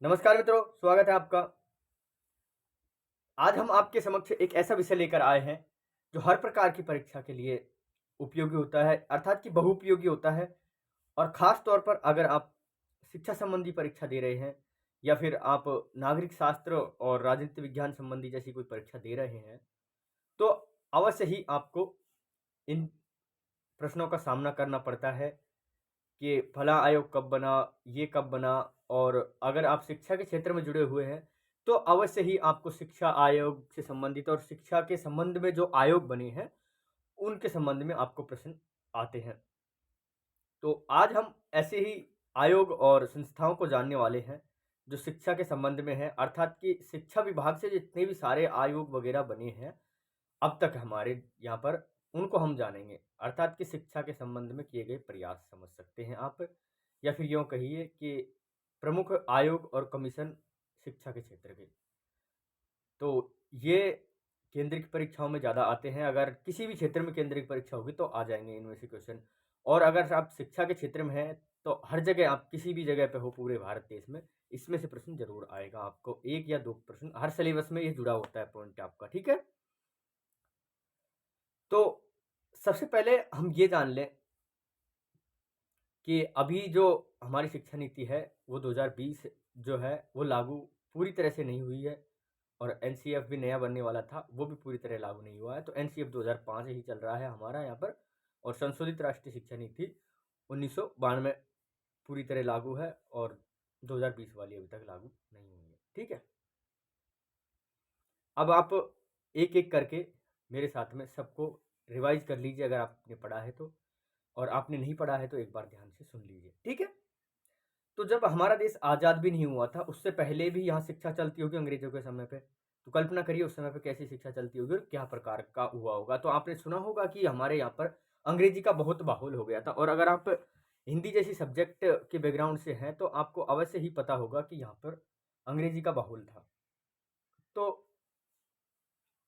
नमस्कार मित्रों, स्वागत है आपका। आज हम आपके समक्ष एक ऐसा विषय लेकर आए हैं, जो हर प्रकार की परीक्षा के लिए उपयोगी होता है, अर्थात कि बहुउपयोगी होता है। और ख़ास तौर पर अगर आप शिक्षा संबंधी परीक्षा दे रहे हैं या फिर आप नागरिक शास्त्र और राजनीति विज्ञान संबंधी जैसी कोई परीक्षा दे रहे हैं, तो अवश्य ही आपको इन प्रश्नों का सामना करना पड़ता है कि फला आयोग कब बना, ये कब बना। और अगर आप शिक्षा के क्षेत्र में जुड़े हुए हैं, तो अवश्य ही आपको शिक्षा आयोग से संबंधित और शिक्षा के संबंध में जो आयोग बने हैं, उनके संबंध में आपको प्रश्न आते हैं। तो आज हम ऐसे ही आयोग और संस्थाओं को जानने वाले हैं, जो शिक्षा के संबंध में हैं, अर्थात कि शिक्षा विभाग से जितने भी सारे आयोग वगैरह बने हैं, अब तक हमारे यहाँ पर, उनको हम जानेंगे। अर्थात कि शिक्षा के संबंध में किए गए प्रयास समझ सकते हैं आप, या फिर यूँ कहिए कि प्रमुख आयोग और कमीशन शिक्षा के क्षेत्र के। तो ये केंद्रीय परीक्षाओं में ज़्यादा आते हैं। अगर किसी भी क्षेत्र में केंद्रीय परीक्षा होगी तो आ जाएँगे इनमें से क्वेश्चन। और अगर आप शिक्षा के क्षेत्र में हैं, तो हर जगह आप किसी भी जगह पे हो पूरे भारत देश में, इसमें से प्रश्न ज़रूर आएगा आपको। 1 या 2 प्रश्न हर सिलेबस में ये जुड़ा होता है पॉइंट आपका, ठीक है? तो सबसे पहले हम ये जान लें कि अभी जो हमारी शिक्षा नीति है, वो 2020 जो है वो लागू पूरी तरह से नहीं हुई है। और एनसीएफ भी नया बनने वाला था, वो भी पूरी तरह लागू नहीं हुआ है। तो एनसीएफ 2005 ही चल रहा है हमारा यहाँ पर। और संशोधित राष्ट्रीय शिक्षा नीति 1992 पूरी तरह लागू है, और 2020 वाली अभी तक लागू नहीं हुई है, ठीक है? अब आप एक-एक करके मेरे साथ में सबको रिवाइज़ कर लीजिए अगर आपने पढ़ा है तो, और आपने नहीं पढ़ा है तो एक बार ध्यान से सुन लीजिए, ठीक है? तो जब हमारा देश आज़ाद भी नहीं हुआ था, उससे पहले भी यहाँ शिक्षा चलती होगी अंग्रेज़ों के समय पे। तो कल्पना करिए उस समय पे कैसी शिक्षा चलती होगी और क्या प्रकार का हुआ होगा। तो आपने सुना होगा कि हमारे यहाँ पर अंग्रेजी का बहुत बाहुल हो गया था। और अगर आप हिंदी जैसी सब्जेक्ट के बैकग्राउंड से हैं, तो आपको अवश्य ही पता होगा कि यहाँ पर अंग्रेजी का बाहुल था। तो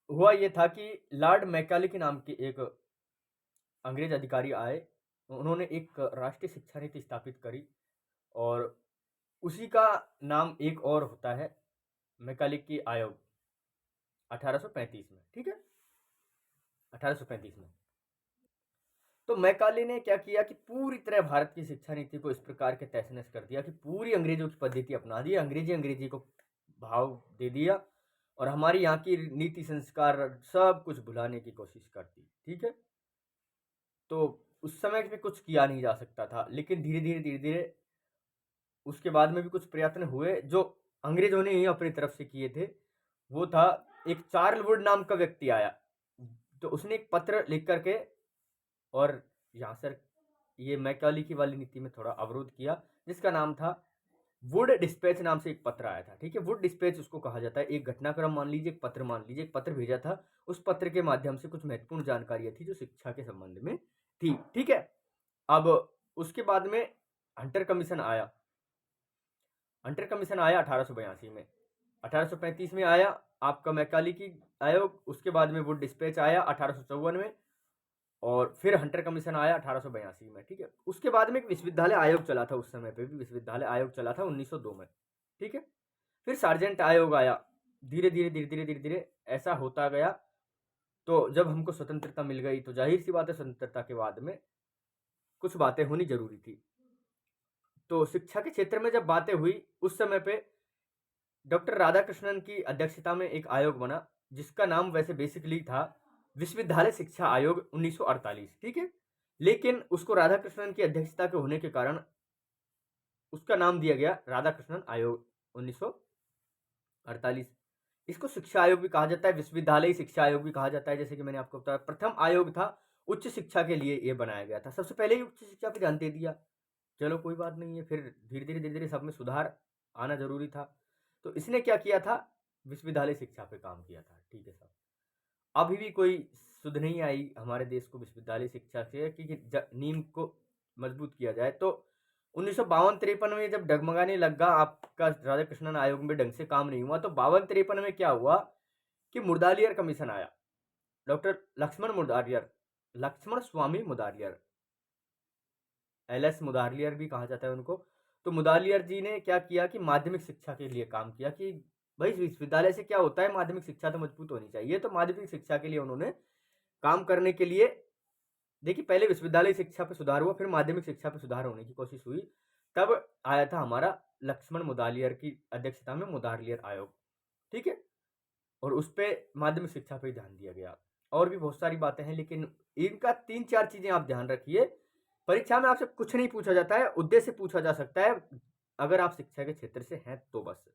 हुआ ये था कि लॉर्ड मैकाले के नाम के एक अंग्रेज अधिकारी आए। उन्होंने एक राष्ट्रीय शिक्षा नीति स्थापित करी, और उसी का नाम एक और होता है मैकाले आयोग, 1835 में, ठीक है? 1835 में। तो मैकाले ने क्या किया कि पूरी तरह भारत की शिक्षा नीति को इस प्रकार के तहस-नहस कर दिया कि पूरी अंग्रेजों की पद्धति अपना दी, अंग्रेजी को भाव दे दिया, और हमारी यहाँ की नीति संस्कार सब कुछ भुलाने की कोशिश कर दी, ठीक है? तो उस समय पे कुछ किया नहीं जा सकता था, लेकिन धीरे-धीरे उसके बाद में भी कुछ प्रयत्न हुए जो अंग्रेजों ने ही अपनी तरफ से किए थे। वो था, एक चार्ल्स वुड नाम का व्यक्ति आया, तो उसने एक पत्र लिख कर के, और यहाँ सर ये मैकाले की वाली नीति में थोड़ा अवरोध किया, जिसका नाम था वुड डिस्पैच। नाम से एक पत्र आया था, ठीक है? वुड डिस्पैच उसको कहा जाता है। एक घटनाक्रम मान लीजिए, एक पत्र मान लीजिए, एक पत्र भेजा था। उस पत्र के माध्यम से कुछ महत्वपूर्ण जानकारियाँ थी जो शिक्षा के संबंध में थी, ठीक है? अब उसके बाद में हंटर कमीशन आया। हंटर कमीशन आया 1882 में। 1835 में आया आपका मैकाले की आयोग। उसके बाद में वुड डिस्पैच आया 1854 में, और फिर हंटर कमीशन आया 1882 में, ठीक है? उसके बाद में एक विश्वविद्यालय आयोग चला था, उस समय पे भी विश्वविद्यालय आयोग चला था 1902 में, ठीक है? फिर सार्जेंट आयोग आया। धीरे-धीरे ऐसा होता गया। तो जब हमको स्वतंत्रता मिल गई, तो ज़ाहिर-सी बात है स्वतंत्रता के बाद में कुछ बातें होनी ज़रूरी थी। तो शिक्षा के क्षेत्र में जब बातें हुई, उस समय पे डॉक्टर राधाकृष्णन की अध्यक्षता में एक आयोग बना, जिसका नाम वैसे बेसिकली था विश्वविद्यालय शिक्षा आयोग 1948, ठीक है? लेकिन उसको राधाकृष्णन की अध्यक्षता के होने के कारण उसका नाम दिया गया राधाकृष्णन आयोग 1948। इसको शिक्षा आयोग भी कहा जाता है, विश्वविद्यालय शिक्षा आयोग भी कहा जाता है। जैसे कि मैंने आपको बताया, प्रथम आयोग था उच्च शिक्षा के लिए ये बनाया गया था। सबसे पहले ही उच्च शिक्षा पे ध्यान दे दिया। चलो कोई बात नहीं है, फिर धीरे-धीरे सब में सुधार आना ज़रूरी था। तो इसने क्या किया था, विश्वविद्यालय शिक्षा पे काम किया था, ठीक है साहब। अभी भी कोई सुध नहीं आई हमारे देश को विश्वविद्यालय शिक्षा से कि नींव को मजबूत किया जाए। तो 1952-53 में जब डगमगाने लगा आपका राधाकृष्णन आयोग में ढंग से काम नहीं हुआ, तो 52-53 में क्या हुआ कि मुर्दालियर कमीशन आया। डॉक्टर लक्ष्मण स्वामी मुदालियर, एल एस मुदालियर भी कहा जाता है उनको। तो मुदालियर जी ने क्या किया कि माध्यमिक शिक्षा के लिए काम किया कि भाई विश्वविद्यालय से क्या होता है, माध्यमिक शिक्षा तो मजबूत होनी चाहिए। तो माध्यमिक शिक्षा के लिए उन्होंने काम करने के लिए, देखिए पहले विश्वविद्यालय शिक्षा पे सुधार हुआ, फिर माध्यमिक शिक्षा पे सुधार होने की कोशिश हुई, तब आया था हमारा लक्ष्मण मुदालियर की अध्यक्षता में मुदालियर आयोग, ठीक है। और उस पे माध्यमिक शिक्षा पे ध्यान दिया गया। और भी बहुत सारी बातें हैं, लेकिन इनका 3-4 चीजें आप ध्यान रखिए। परीक्षा में आपसे कुछ नहीं पूछा जाता है, उद्देश्य पूछा जा सकता है अगर आप शिक्षा के क्षेत्र से हैं तो बस,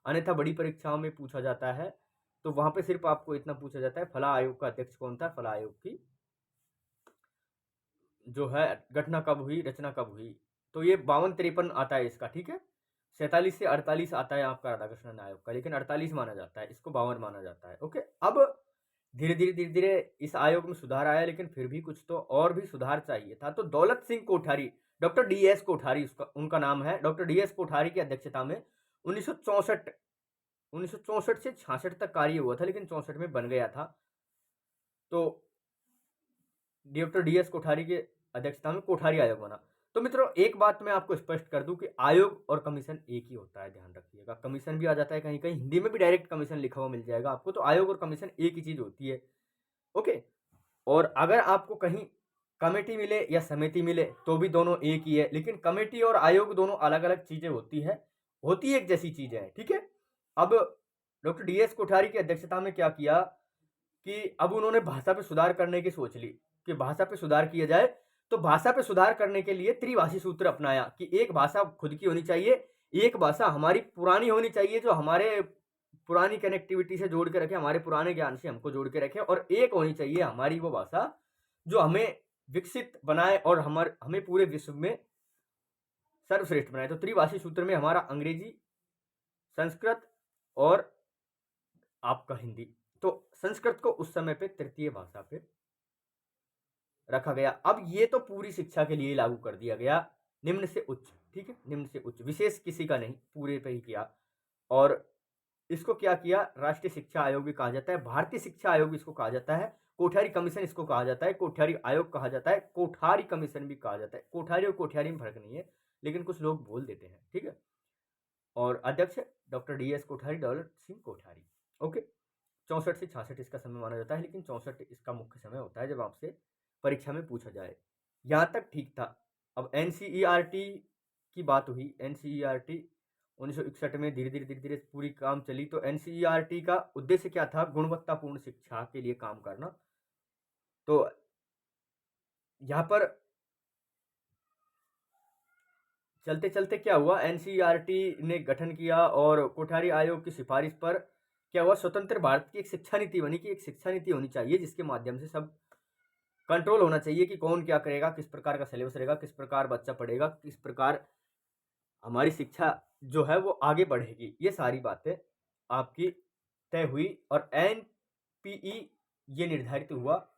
अन्यथा बड़ी परीक्षाओं में पूछा जाता है तो वहां पे सिर्फ आपको इतना पूछा जाता है फला आयोग का अध्यक्ष कौन था, फला आयोग की जो है घटना कब हुई, रचना कब हुई। तो ये 52-53 आता है इसका, ठीक है। 47 से 48 आता है आपका राधाकृष्णन आयोग का, लेकिन 48 माना जाता है, इसको 52 माना जाता है, ओके। अब धीरे धीरे इस आयोग में सुधार आया, लेकिन फिर भी कुछ तो और भी सुधार चाहिए था। तो दौलत सिंह कोठारी, डॉक्टर डी.एस. कोठारी उसका उनका नाम है, डॉक्टर डी.एस. कोठारी की अध्यक्षता में 1964 से 66 तक कार्य हुआ था, लेकिन 64 में बन गया था। तो डॉक्टर डी.एस. कोठारी के अध्यक्षता में कोठारी आयोग बना। तो मित्रों एक बात मैं आपको स्पष्ट कर दूं कि आयोग और कमीशन एक ही होता है, ध्यान रखिएगा। कमीशन भी आ जाता है कहीं कहीं, हिंदी में भी डायरेक्ट कमीशन लिखा हुआ मिल जाएगा आपको। तो आयोग और कमीशन एक ही चीज होती है, ओके। और अगर आपको कहीं कमेटी मिले या समिति मिले तो भी दोनों एक ही है, लेकिन कमेटी और आयोग दोनों अलग अलग चीजें होती एक जैसी चीजें हैं, ठीक है। अब डॉक्टर डी.एस. कोठारी की अध्यक्षता में क्या किया कि अब उन्होंने भाषा पे सुधार करने की सोच ली कि भाषा पे सुधार किया जाए। तो भाषा पे सुधार करने के लिए त्रिभाषी सूत्र अपनाया कि एक भाषा खुद की होनी चाहिए, एक भाषा हमारी पुरानी होनी चाहिए जो हमारे पुरानी कनेक्टिविटी से जोड़ के रखे, हमारे पुराने ज्ञान से हमको जोड़ के रखे, और एक होनी चाहिए हमारी वो भाषा जो हमें विकसित बनाए और हमें पूरे विश्व में सर्वश्रेष्ठ बनाए। तो त्रिभाषी सूत्र में हमारा अंग्रेजी, संस्कृत और आपका हिंदी। तो संस्कृत को उस समय पे तृतीय भाषा पे रखा गया। अब ये तो पूरी शिक्षा के लिए लागू कर दिया गया, निम्न से उच्च, ठीक है, निम्न से उच्च, विशेष किसी का नहीं, पूरे पे ही किया। और इसको क्या किया, राष्ट्रीय शिक्षा आयोग भी कहा जाता है, भारतीय शिक्षा आयोग भी इसको कहा जाता है, कोठारी कमीशन इसको कहा जाता है, कोठारी आयोग कहा जाता है, कोठारी कमीशन भी कहा जाता है। कोठारी और कोठारी में फर्क नहीं है, लेकिन कुछ लोग बोल देते हैं, ठीक है। और अध्यक्ष doctor DS. Kothari, Daulat Singh Kothari, okay. 64 से 66 इसका समय माना जाता है, लेकिन 64 इसका मुख्य समय होता है जब आपसे परीक्षा में पूछा जाए। यहाँ तक ठीक था। अब एनसीईआरटी की बात हुई। एनसीईआरटी 1961 में धीरे धीरे पूरी काम चली। तो एनसीईआरटी का उद्देश्य क्या था, गुणवत्तापूर्ण शिक्षा के लिए काम करना। तो यहाँ पर चलते चलते क्या हुआ, एनसीईआरटी ने गठन किया और कोठारी आयोग की सिफारिश पर क्या हुआ, स्वतंत्र भारत की एक शिक्षा नीति बनी कि एक शिक्षा नीति होनी चाहिए जिसके माध्यम से सब कंट्रोल होना चाहिए कि कौन क्या करेगा, किस प्रकार का सिलेबस रहेगा, किस प्रकार बच्चा पढ़ेगा, किस प्रकार हमारी शिक्षा जो है वो आगे बढ़ेगी। ये सारी बातें आपकी तय हुई। और एनपीई ये निर्धारित हुआ,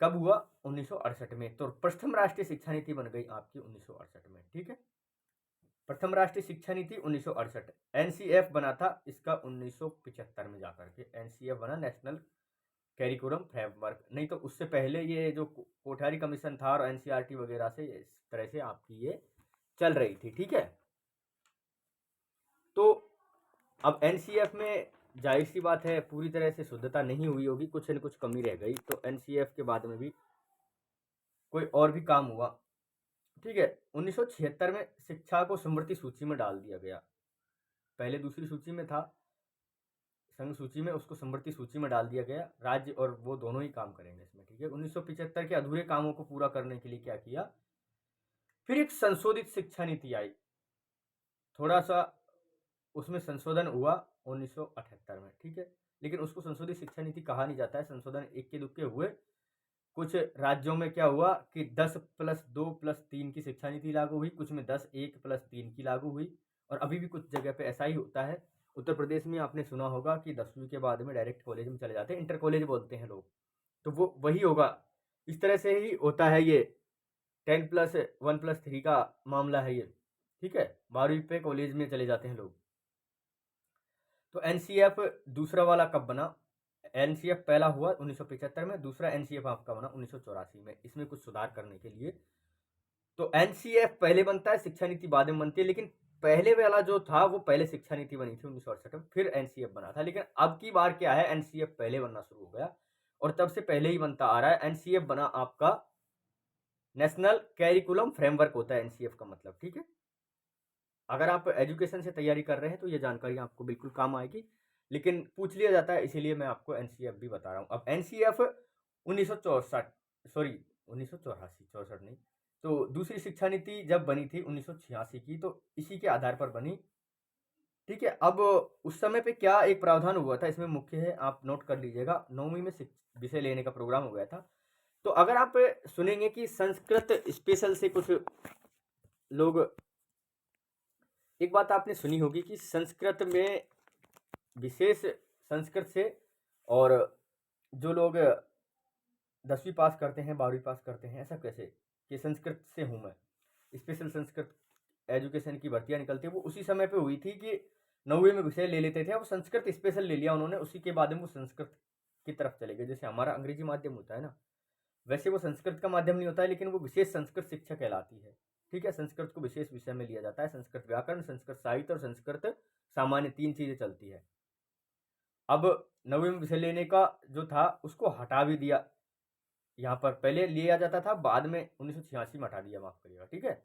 कब हुआ, 1968 में। तो प्रथम राष्ट्रीय शिक्षा नीति बन गई आपकी 1968 में, ठीक है। प्रथम राष्ट्रीय शिक्षा नीति 1968। एनसीएफ बना था इसका 1975 में जाकर के, एनसीएफ बना, नेशनल कैरिकुलम फ्रेमवर्क। नहीं तो उससे पहले ये जो कोठारी कमीशन था और एनसीईआरटी वगैरह से इस तरह से आपकी ये चल रही थी, ठीक है। तो अब एनसीएफ में जाहिर सी बात है पूरी तरह से शुद्धता नहीं हुई होगी, कुछ न कुछ कमी रह गई। तो एनसीएफ के बाद में भी कोई और भी काम हुआ, ठीक है। 1976 में शिक्षा को स्मृति सूची में डाल दिया गया। पहले दूसरी सूची में था, संघ सूची में, उसको स्मृति सूची में डाल दिया गया। राज्य और वो दोनों ही काम करेंगे इसमें, ठीक है। 1975 के अधूरे कामों को पूरा करने के लिए क्या किया, फिर एक संशोधित शिक्षा नीति आई। थोड़ा सा उसमें संशोधन हुआ 1978 में, ठीक है। लेकिन उसको संशोधित शिक्षा नीति कहा नहीं जाता है, संशोधन इक्के दुक्के हुए। कुछ राज्यों में क्या हुआ कि 10+2+3 की शिक्षा नीति लागू हुई, कुछ में 10+1+3 की लागू हुई। और अभी भी कुछ जगह पे ऐसा ही होता है। उत्तर प्रदेश में आपने सुना होगा कि 10वीं के बाद में डायरेक्ट कॉलेज में चले जाते हैं, इंटर कॉलेज बोलते हैं लोग, तो वो वही होगा। इस तरह से ही होता है ये 10+1+3 का मामला है ये, ठीक है। 12वीं पे कॉलेज में चले जाते हैं लोग। तो एनसीएफ दूसरा वाला कब बना, एनसीएफ पहला हुआ 1975 में, दूसरा एनसीएफ आपका बना 1984 में। इसमें कुछ सुधार करने के लिए तो एनसीएफ पहले बनता है, शिक्षा नीति बाद में बनती है, लेकिन पहले वाला जो था वो पहले शिक्षा नीति बनी थी 1968 में, फिर एनसीएफ बना था। लेकिन अब की बार क्या है, एनसीएफ पहले बनना शुरू हो गया और तब से पहले ही बनता आ रहा है। एनसीएफ बना आपका नेशनल कैरिकुलम फ्रेमवर्क होता है एनसीएफ का मतलब, ठीक है। अगर आप एजुकेशन से तैयारी कर रहे हैं तो ये जानकारी आपको बिल्कुल काम आएगी, लेकिन पूछ लिया जाता है इसीलिए मैं आपको एनसीएफ भी बता रहा हूँ। अब एनसीएफ 1964, सॉरी 1984, 64 नहीं, तो दूसरी शिक्षा नीति जब बनी थी 1986 की, तो इसी के आधार पर बनी, ठीक है। अब उस समय पे क्या एक प्रावधान हुआ था, इसमें मुख्य है, आप नोट कर लीजिएगा, 9वीं में विषय लेने का प्रोग्राम हो गया था। तो अगर आप सुनेंगे कि संस्कृत स्पेशल से कुछ लोग, एक बात आपने सुनी होगी कि संस्कृत में विशेष, संस्कृत से, और जो लोग 10वीं पास करते हैं 12वीं पास करते हैं, ऐसा कैसे कि संस्कृत से हूँ मैं, स्पेशल संस्कृत एजुकेशन की भर्तियाँ निकलती है, वो उसी समय पे हुई थी कि 9वीं में विषय ले लेते थे, वो संस्कृत स्पेशल ले लिया उन्होंने, उसी के बाद में वो संस्कृत की तरफ चले गए। जैसे हमारा अंग्रेजी माध्यम होता है ना, वैसे वो संस्कृत का माध्यम नहीं होता है, लेकिन वो विशेष संस्कृत शिक्षा कहलाती है, ठीक है। संस्कृत को विशेष विषय में लिया जाता है, संस्कृत व्याकरण, संस्कृत साहित्य और संस्कृत सामान्य, 3 चीजें चलती है। अब 9वीं में विषय लेने का जो था उसको हटा भी दिया, यहाँ पर पहले लिया जाता था, बाद में 1986 में हटा दिया, माफ करिएगा, ठीक है।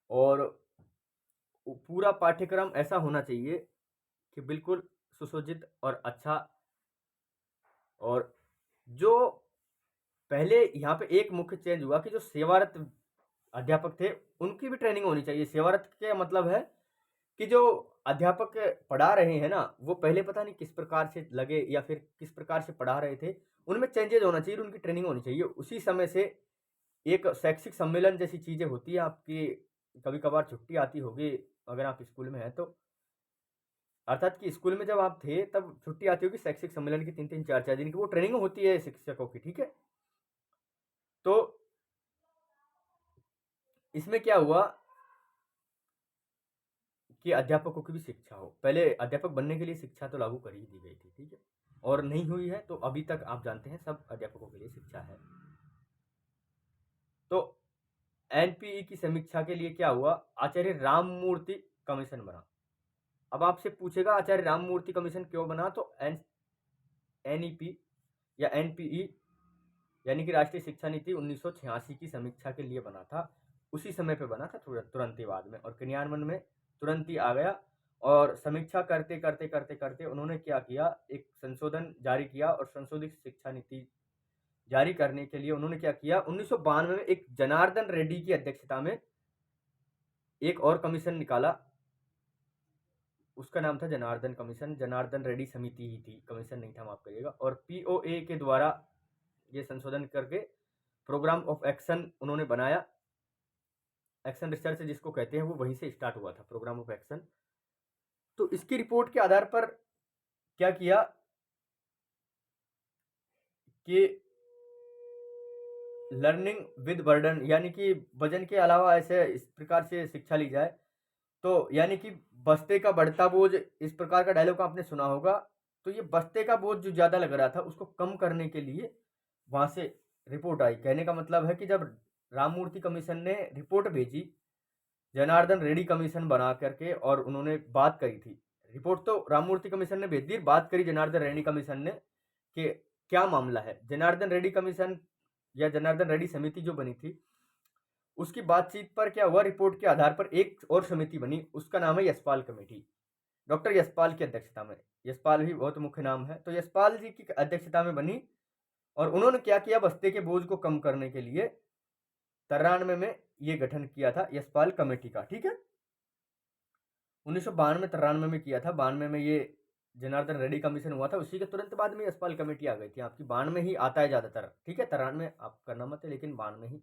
और पूरा पाठ्यक्रम ऐसा होना चाहिए कि बिल्कुल सुसज्जित और अच्छा, और जो पहले यहाँ पे एक मुख्य चेंज हुआ कि जो सेवारत अध्यापक थे उनकी भी ट्रेनिंग होनी चाहिए। सेवारत का मतलब है कि जो अध्यापक पढ़ा रहे हैं ना, वो पहले पता नहीं किस प्रकार से लगे या फिर किस प्रकार से पढ़ा रहे थे, उनमें चेंजेज होना चाहिए, उनकी ट्रेनिंग होनी चाहिए। उसी समय से एक शैक्षिक सम्मेलन जैसी चीज़ें होती है आपकी, कभी कभार छुट्टी आती होगी अगर आप स्कूल में हैं तो, अर्थात कि स्कूल में जब आप थे तब छुट्टी आती होगी शैक्षिक सम्मेलन की, 3-3 4-4 दिन की वो ट्रेनिंग होती है शिक्षकों की, ठीक है। तो इसमें क्या हुआ कि अध्यापकों की भी शिक्षा हो, पहले अध्यापक बनने के लिए शिक्षा तो लागू कर ही दी गई थी, ठीक है, और नहीं हुई है तो अभी तक आप जानते हैं सब अध्यापकों के लिए शिक्षा है। तो एनपीई की समीक्षा के लिए क्या हुआ, आचार्य राममूर्ति कमीशन बना। अब आपसे पूछेगा आचार्य राममूर्ति कमीशन क्यों बना, तो एनईपी या एनपीई यानी कि राष्ट्रीय शिक्षा नीति 1986 की समीक्षा के लिए बना था। उसी समय पे बना था, तुरंत ही बाद में, और क्रियान्वयन में तुरंत ही आ गया। और समीक्षा करते करते करते करते उन्होंने क्या किया, एक संशोधन जारी किया, और संशोधित शिक्षा नीति जारी करने के लिए उन्होंने क्या किया, 1992 में एक जनार्दन रेड्डी की अध्यक्षता में एक और कमीशन निकाला, उसका नाम था जनार्दन कमीशन, जनार्दन रेड्डी समिति ही थी, कमीशन नहीं था, माफ करिएगा। और पीओए के द्वारा ये संशोधन करके प्रोग्राम ऑफ एक्शन उन्होंने बनाया। एक्शन रिसर्च जिसको कहते हैं वो वहीं से स्टार्ट हुआ था, प्रोग्राम ऑफ एक्शन। तो इसकी रिपोर्ट के आधार पर क्या किया कि लर्निंग विद बर्डन, यानी कि वजन के अलावा ऐसे इस प्रकार से शिक्षा ली जाए, तो यानी कि बस्ते का बढ़ता बोझ, इस प्रकार का डायलॉग आपने सुना होगा। तो ये बस्ते का बोझ जो ज़्यादा लग रहा था उसको कम करने के लिए वहाँ से रिपोर्ट आई। कहने का मतलब है कि जब राममूर्ति कमीशन ने रिपोर्ट भेजी जनार्दन रेड्डी कमीशन बना करके, और उन्होंने बात करी थी, रिपोर्ट तो राममूर्ति कमीशन ने भेज दी, बात करी जनार्दन रेड्डी कमीशन ने कि क्या मामला है। जनार्दन रेड्डी कमीशन या जनार्दन रेड्डी समिति जो बनी थी उसकी बातचीत पर क्या हुआ, रिपोर्ट के आधार पर एक और समिति बनी, उसका नाम है यशपाल कमेटी, डॉक्टर यशपाल की अध्यक्षता में। यशपाल भी बहुत मुख्य नाम है, तो यशपाल जी की अध्यक्षता में बनी, और उन्होंने क्या किया, बस्ते के बोझ को कम करने के लिए 93 में ये गठन किया था यशपाल कमेटी का, ठीक है। 1992 93 में किया था, 92 में ये जनार्दन रेड्डी कमीशन हुआ था, उसी के तुरंत बाद में यशपाल कमेटी आ गई थी आपकी। 92 ही आता है ज़्यादातर, ठीक है, 93 आप करना मत है, लेकिन 92 ही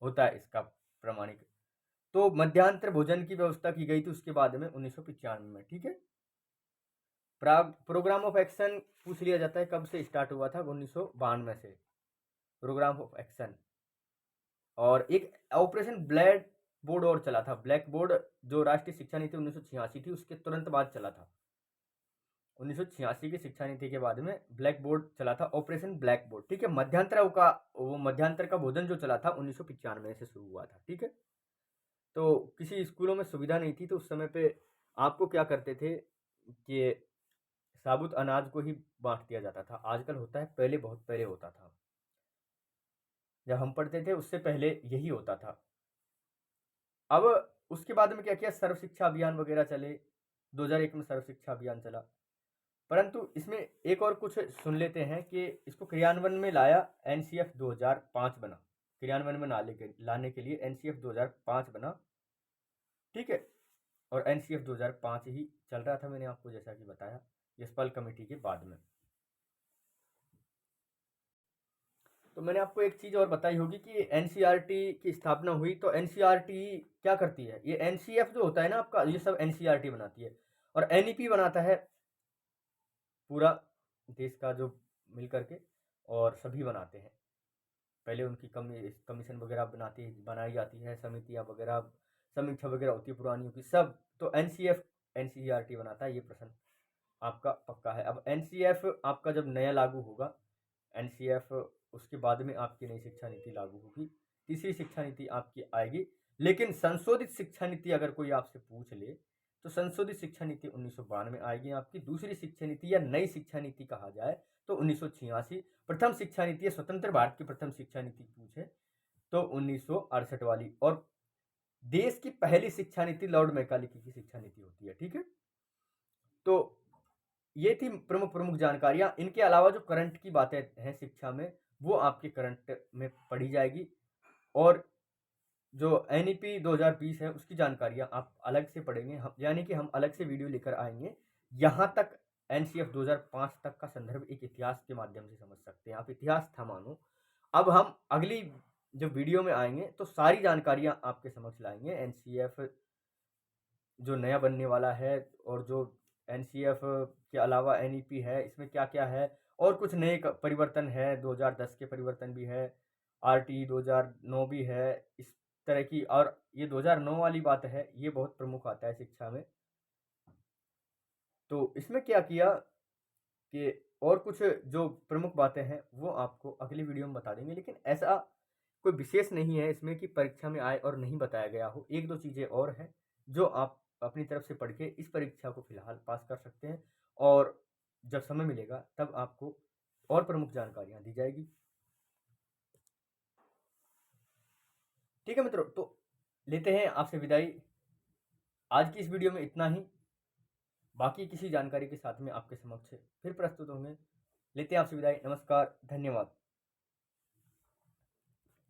होता है इसका प्रमाणिक। तो मध्यांतर भोजन की व्यवस्था की गई थी उसके बाद में 1995 में, ठीक है। प्रोग्राम ऑफ एक्शन पूछ लिया जाता है कब से स्टार्ट हुआ था, 1992 से प्रोग्राम ऑफ एक्शन। और एक ऑपरेशन ब्लैक बोर्ड और चला था, ब्लैक बोर्ड जो राष्ट्रीय शिक्षा नीति 1986 थी उसके तुरंत बाद चला था। 1986 की शिक्षा नीति के बाद में ब्लैक बोर्ड चला था, ऑपरेशन ब्लैक बोर्ड, ठीक है। मध्यांतर का भोजन जो चला था 1995 से शुरू हुआ था, ठीक है। तो किसी स्कूलों में सुविधा नहीं थी, तो उस समय पे आपको क्या करते थे कि साबुत अनाज को ही बांट दिया जाता था। आजकल होता है, पहले बहुत पहले होता था, जब हम पढ़ते थे उससे पहले यही होता था। अब उसके बाद में क्या किया, सर्व शिक्षा अभियान वगैरह चले, 2001 में सर्व शिक्षा अभियान चला। परंतु इसमें एक और कुछ सुन लेते हैं कि इसको क्रियान्वयन में लाया एनसीएफ 2005 बना, क्रियान्वयन में लाने के लिए एनसीएफ 2005 बना, ठीक है। और एनसीएफ 2005 ही चल रहा था, मैंने आपको जैसा कि बताया, यशपाल कमेटी के बाद में। तो मैंने आपको एक चीज़ और बताई होगी कि एनसीईआरटी की स्थापना हुई, तो एनसीईआरटी क्या करती है, ये एनसीएफ जो होता है ना आपका, ये सब एनसीईआरटी बनाती है, और एनईपी बनाता है पूरा देश का जो मिल करके, और सभी बनाते हैं। पहले उनकी कमीशन वगैरह बनाई जाती है, समितियाँ वगैरह, समीक्षा वगैरह होती है पुरानियों की सब। तो एनसीईआरटी बनाता है, ये प्रश्न आपका पक्का है। अब एनसीएफ आपका जब नया लागू होगा, एनसीएफ उसके बाद में आपकी नई शिक्षा नीति लागू होगी, तीसरी शिक्षा नीति आपकी आएगी। लेकिन संशोधित शिक्षा नीति अगर कोई आपसे पूछ ले, तो संशोधित शिक्षा नीति 1992 में आएगी आपकी। दूसरी शिक्षा नीति या नई शिक्षा नीति कहा जाए तो 1986। प्रथम शिक्षा नीति या स्वतंत्र भारत की प्रथम शिक्षा नीति पूछे तो 1968 वाली। और देश की पहली शिक्षा नीति लॉर्ड मैकाले की शिक्षा नीति होती है, ठीक है। तो ये थी प्रमुख प्रमुख जानकारियां। इनके अलावा जो करंट की बातें हैं शिक्षा में, वो आपके करंट में पढ़ी जाएगी। और जो एनईपी 2020 है उसकी जानकारियां आप अलग से पढ़ेंगे, हम यानी कि हम अलग से वीडियो लेकर आएंगे। यहाँ तक एनसीएफ 2005 तक का संदर्भ एक इतिहास के माध्यम से समझ सकते हैं आप, इतिहास था मानो। अब हम अगली जो वीडियो में आएंगे तो सारी जानकारियां आपके समक्ष लाएंगे, एनसीएफ जो नया बनने वाला है, और जो एनसीएफ के अलावा एनईपी है, इसमें क्या क्या है, और कुछ नए परिवर्तन है, 2010 के परिवर्तन भी है, आरटी 2009 भी है, इस तरह की। और ये 2009 वाली बात है, ये बहुत प्रमुख आता है शिक्षा में। तो इसमें क्या किया कि और कुछ जो प्रमुख बातें हैं वो आपको अगली वीडियो में बता देंगे। लेकिन ऐसा कोई विशेष नहीं है इसमें कि परीक्षा में आए और नहीं बताया गया हो। एक दो चीज़ें और हैं जो आप अपनी तरफ से पढ़ के इस परीक्षा को फिलहाल पास कर सकते हैं, और जब समय मिलेगा तब आपको और प्रमुख जानकारियाँ दी जाएगी। ठीक है मित्रों, तो लेते हैं आपसे विदाई। आज की इस वीडियो में इतना ही, बाकी किसी जानकारी के साथ में आपके समक्ष फिर प्रस्तुत होंगे। लेते हैं आपसे विदाई, नमस्कार, धन्यवाद।